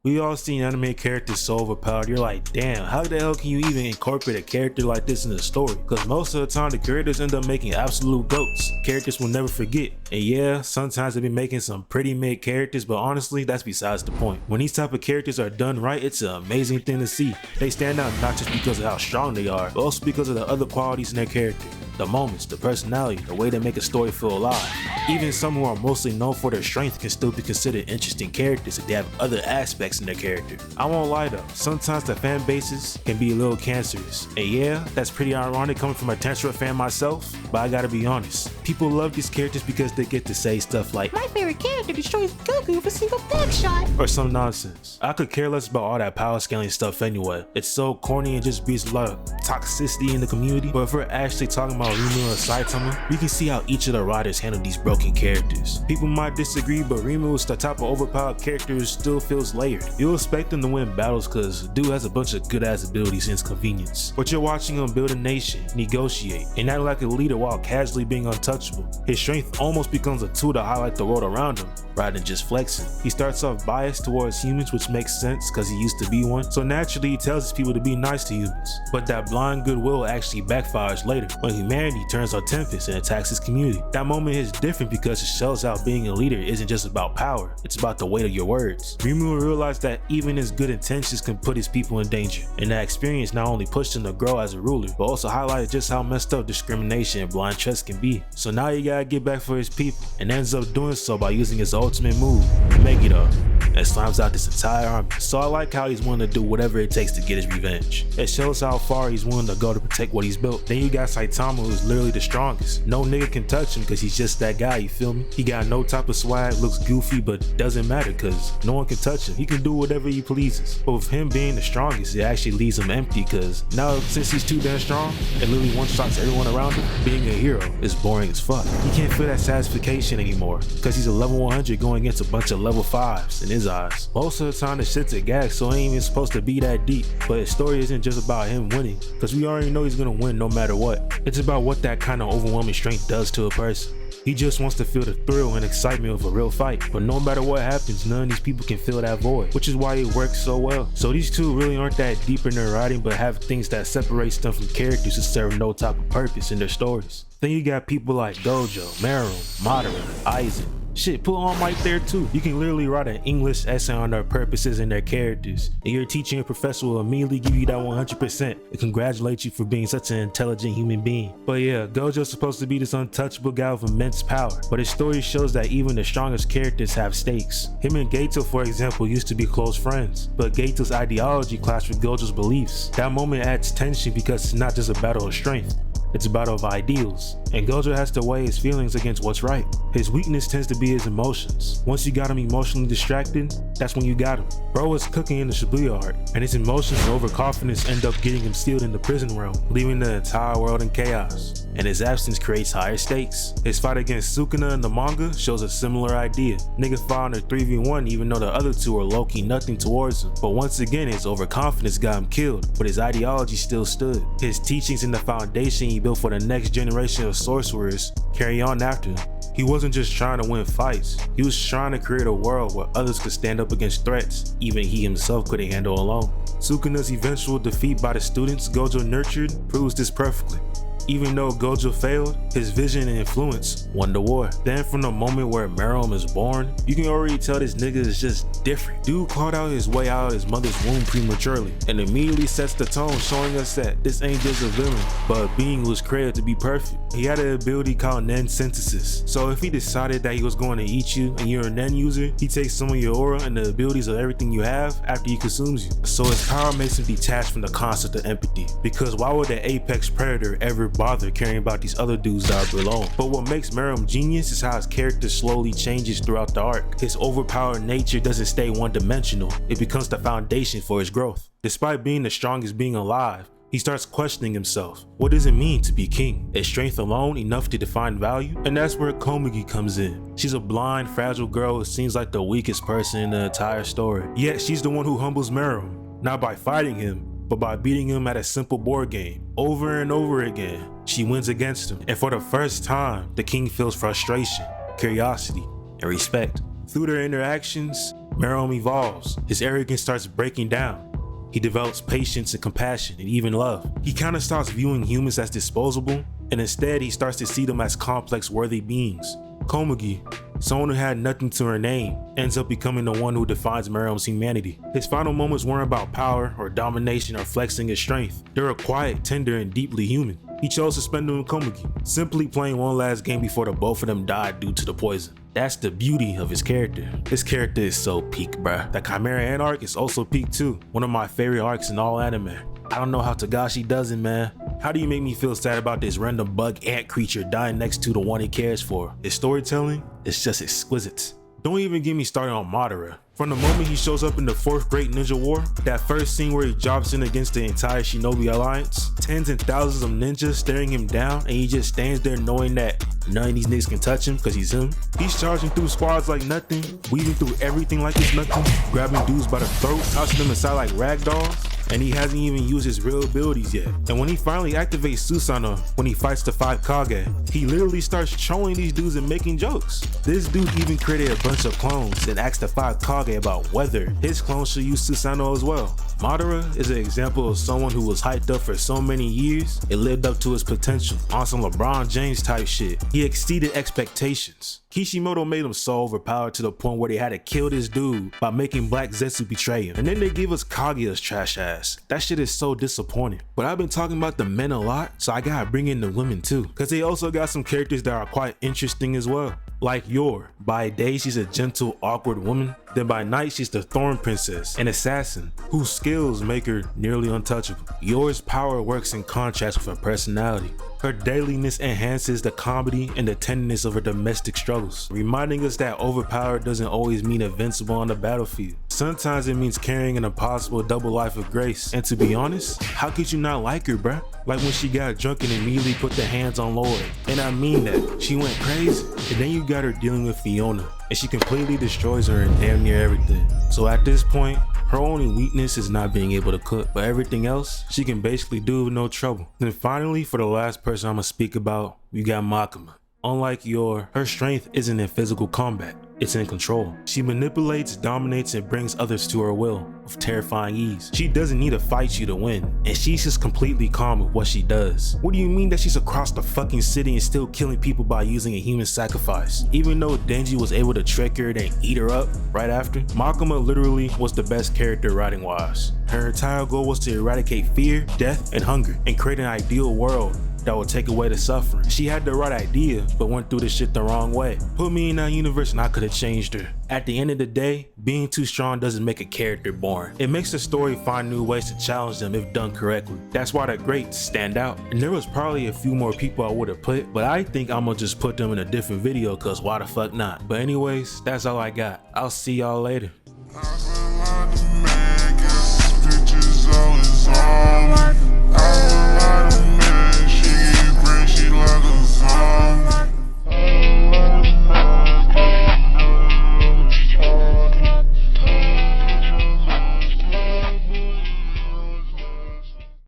We all seen anime characters so overpowered, you're like, damn, how the hell can you even incorporate a character like this in the story? Because most of the time the creators end up making absolute goats, characters we'll never forget. And yeah, sometimes they be making some pretty mid characters, but honestly, that's besides the point. When these type of characters are done right, it's an amazing thing to see. They stand out not just because of how strong they are, but also because of the other qualities in their character. The moments, the personality, the way they make a story feel alive. Even some who are mostly known for their strength can still be considered interesting characters if they have other aspects in their character. I won't lie though, sometimes the fan bases can be a little cancerous. And yeah, that's pretty ironic coming from a Tensura fan myself, but I gotta be honest. People love these characters because they get to say stuff like, "My favorite character destroys Goku with a single back shot," or some nonsense. I could care less about all that power scaling stuff anyway. It's so corny and just breeds a lot of toxicity in the community. But if we're actually talking about Rimuru and Saitama, we can see how each of the writers handle these broken characters. People might disagree, but Rimuru's the type of overpowered character still feels layered. You'll expect him to win battles cause dude has a bunch of good ass abilities and his convenience. But you're watching him build a nation, negotiate, and act like a leader while casually being untouchable. His strength almost becomes a tool to highlight the world around him, rather than just flexing. He starts off biased towards humans, which makes sense cause he used to be one, so naturally he tells his people to be nice to humans. But that blind goodwill actually backfires later, when humanity turns on Tempest and attacks his community. That moment is different because it shows how being a leader isn't just about power, it's about the weight of your words. Rimuru realized that even his good intentions can put his people in danger, and that experience not only pushed him to grow as a ruler, but also highlighted just how messed up discrimination and blind trust can be. So now he gotta get back for his people, and ends up doing so by using his ultimate move, Megiddo, and slams out this entire army. So I like how he's willing to do whatever it takes to get his revenge. It shows how far he's willing to go to protect what he's built. Then you got Saitama, who's literally the strongest. No nigga can touch him because he's just that guy, you feel me? He got no type of swag, looks goofy, but doesn't matter because no one can touch him. He can do whatever he pleases. But with him being the strongest, it actually leaves him empty because now since he's too damn strong and literally one-shots everyone around him, being a hero is boring as fuck. He can't feel that satisfaction anymore because he's a level 100 going against a bunch of level 5s in his eyes. Most of the time the shit's a gag, so it ain't even supposed to be that deep. But his story isn't just about him winning, because we already know he's gonna win no matter what. It's about what that kind of overwhelming strength does to a person. He just wants to feel the thrill and excitement of a real fight, but no matter what happens, none of these people can fill that void, which is why it works so well. So these two really aren't that deep in their writing, but have things that separates them from characters who serve no type of purpose in their stories. Then you got people like Gojo, Meruem, Madara, Isaac. Shit, put on right there too. You can literally write an English essay on their purposes and their characters, and your teacher and professor will immediately give you that 100% and congratulate you for being such an intelligent human being. But yeah, Gojo's supposed to be this untouchable guy with immense power, but his story shows that even the strongest characters have stakes. Him and Gato, for example, used to be close friends, but Gato's ideology clashed with Gojo's beliefs. That moment adds tension because it's not just a battle of strength, it's a battle of ideals, and Gojo has to weigh his feelings against what's right. His weakness tends to be his emotions. Once you got him emotionally distracted, that's when you got him. Bro is cooking in the Shibuya arc, and his emotions and overconfidence end up getting him sealed in the prison realm, leaving the entire world in chaos. And his absence creates higher stakes. His fight against Sukuna in the manga shows a similar idea. Nigga fought in a 3v1 even though the other two are low-key nothing towards him. But once again, his overconfidence got him killed, but his ideology still stood. His teachings and the foundation he built for the next generation of sorcerers carry on after him. He wasn't just trying to win fights, he was trying to create a world where others could stand up against threats even he himself couldn't handle alone. Sukuna's eventual defeat by the students Gojo nurtured proves this perfectly. Even though Gojo failed, his vision and influence won the war. Then from the moment where Meruem is born, you can already tell this nigga is just different. Dude clawed out his way out of his mother's womb prematurely, and immediately sets the tone, showing us that this ain't just a villain, but a being who was created to be perfect. He had an ability called Nen synthesis, so if he decided that he was going to eat you and you're a Nen user, he takes some of your aura and the abilities of everything you have after he consumes you. So his power makes him detached from the concept of empathy, because why would the apex predator ever bother caring about these other dudes that are below him? But what makes Meruem genius is how his character slowly changes throughout the arc. His overpowered nature doesn't stay one-dimensional, it becomes the foundation for his growth. Despite being the strongest being alive, he starts questioning himself. What does it mean to be king? Is strength alone enough to define value? And that's where Komugi comes in. She's a blind, fragile girl who seems like the weakest person in the entire story. Yet she's the one who humbles Meruem, not by fighting him, but by beating him at a simple board game. Over and over again, she wins against him. And for the first time, the king feels frustration, curiosity, and respect. Through their interactions, Meruem evolves. His arrogance starts breaking down. He develops patience and compassion and even love. He kind of stops viewing humans as disposable, and instead he starts to see them as complex, worthy beings. Komugi, someone who had nothing to her name, ends up becoming the one who defines Meruem's humanity. His final moments weren't about power or domination or flexing his strength. They were quiet, tender, and deeply human. He chose to spend them with Komugi, simply playing one last game before the both of them died due to the poison. That's the beauty of his character. His character is so peak, bruh. The Chimera Ant arc is also peak too. One of my favorite arcs in all anime. I don't know how Togashi does it, man. How do you make me feel sad about this random bug ant creature dying next to the one he cares for? His storytelling is just exquisite. Don't even get me started on Madara. From the moment he shows up in the 4th Great Ninja War, that first scene where he drops in against the entire Shinobi Alliance, tens and thousands of ninjas staring him down, and he just stands there knowing that none of these niggas can touch him because he's him. He's charging through squads like nothing, weaving through everything like it's nothing, grabbing dudes by the throat, tossing them aside like rag dolls. And he hasn't even used his real abilities yet. And when he finally activates Susanoo, when he fights the 5 Kage, he literally starts trolling these dudes and making jokes. This dude even created a bunch of clones and asked the 5 Kage about whether his clones should use Susanoo as well. Madara is an example of someone who was hyped up for so many years, it lived up to his potential. On some LeBron James type shit, he exceeded expectations. Kishimoto made him so overpowered to the point where they had to kill this dude by making Black Zetsu betray him. And then they give us Kaguya's trash ass. That shit is so disappointing. But I've been talking about the men a lot, so I gotta bring in the women too. Cause they also got some characters that are quite interesting as well. Like Yor. By day she's a gentle, awkward woman. Then by night she's the Thorn Princess, an assassin whose skills make her nearly untouchable. Yor's power works in contrast with her personality. Her dailiness enhances the comedy and the tenderness of her domestic struggles, reminding us that overpowered doesn't always mean invincible on the battlefield. Sometimes it means carrying an impossible double life of grace. And to be honest, how could you not like her, bruh? Like when she got drunk and immediately put the hands on Lloyd. And I mean that. She went crazy. And then you got her dealing with Fiona, and she completely destroys her in damn near everything. So at this point, her only weakness is not being able to cook, but everything else she can basically do with no trouble. Then finally, for the last person I'm gonna speak about, you got Makima. Unlike Yor, her strength isn't in physical combat, it's in control. She manipulates, dominates, and brings others to her will with terrifying ease. She doesn't need to fight you to win, and she's just completely calm with what she does. What do you mean that she's across the fucking city and still killing people by using a human sacrifice? Even though Denji was able to trick her and eat her up right after, Makima literally was the best character writing wise. Her entire goal was to eradicate fear, death, and hunger, and create an ideal world that would take away the suffering. She had the right idea, but went through the shit the wrong way. Put me in that universe and I could have changed her. At the end of the day, being too strong doesn't make a character boring. It makes the story find new ways to challenge them if done correctly. That's why the greats stand out. And there was probably a few more people I would have put, but I think I'm gonna just put them in a different video cause why the fuck not? But anyways, that's all I got. I'll see y'all later.